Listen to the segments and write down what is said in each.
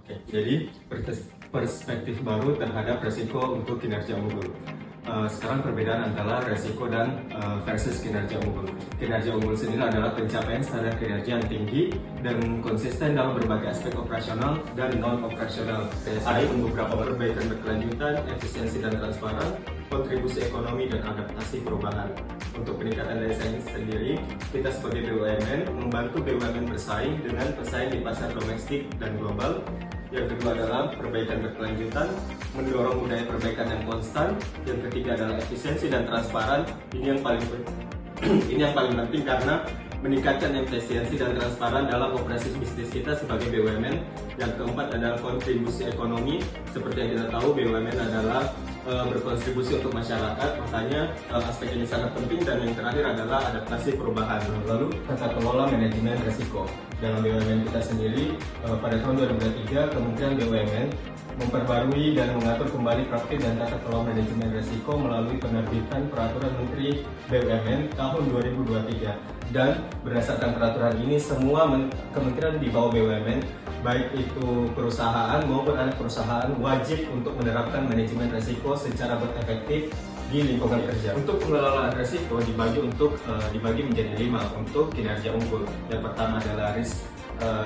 Oke, jadi perspektif baru terhadap resiko untuk kinerja unggul. Sekarang perbedaan antara resiko dan versus kinerja unggul. Kinerja unggul sendiri adalah pencapaian standar kinerja yang tinggi dan konsisten dalam berbagai aspek operasional dan non-operasional. Ada beberapa perbaikan berkelanjutan, efisiensi dan transparan, kontribusi ekonomi dan adaptasi perubahan. Untuk peningkatan daya saing sendiri, kita sebagai BUMN membantu BUMN bersaing dengan pesaing di pasar domestik dan global. Yang kedua adalah perbaikan berkelanjutan, mendorong budaya perbaikan yang konstan. Yang ketiga adalah efisiensi dan transparan. Ini yang paling penting karena meningkatkan efisiensi dan transparan dalam operasi bisnis kita sebagai BUMN. Yang keempat adalah kontribusi ekonomi. Seperti yang kita tahu, BUMN adalah berkontribusi untuk masyarakat, makanya aspek ini sangat penting. Dan yang terakhir adalah adaptasi perubahan. Lalu tata kelola manajemen risiko. Dalam BUMN kita sendiri, pada tahun 2023 Kementerian BUMN memperbarui dan mengatur kembali praktik dan tata kelola manajemen risiko melalui penerbitan Peraturan Menteri BUMN tahun 2023. Dan berdasarkan peraturan ini, semua kementerian di bawah BUMN, baik itu perusahaan maupun anak perusahaan, wajib untuk menerapkan manajemen risiko secara efektif di lingkungan kerja. Untuk pengelolaan risiko dibagi menjadi 5 untuk kinerja unggul. Yang pertama adalah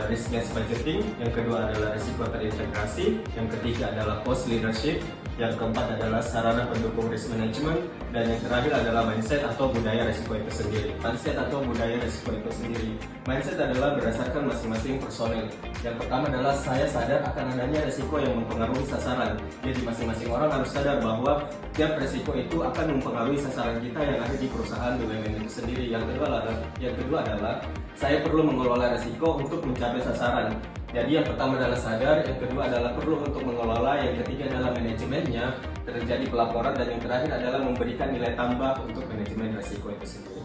risk-based budgeting, yang kedua adalah risiko terintegrasi, yang ketiga adalah cost leadership, yang keempat adalah sarana pendukung risk management, dan yang terakhir adalah mindset atau budaya risiko itu sendiri. Mindset atau budaya risiko itu sendiri. Mindset adalah berdasarkan masing-masing personel. Yang pertama adalah saya sadar akan adanya risiko yang mempengaruhi sasaran. Jadi masing-masing orang harus sadar bahwa tiap risiko itu akan mempengaruhi sasaran kita yang ada di perusahaan BUMN itu sendiri. Yang kedua adalah saya perlu mengelola risiko untuk mencapai sasaran. Jadi yang pertama adalah sadar, yang kedua adalah perlu untuk mengelola, yang ketiga adalah manajemennya, terjadi pelaporan, dan yang terakhir adalah memberikan nilai tambah untuk manajemen risiko itu sendiri.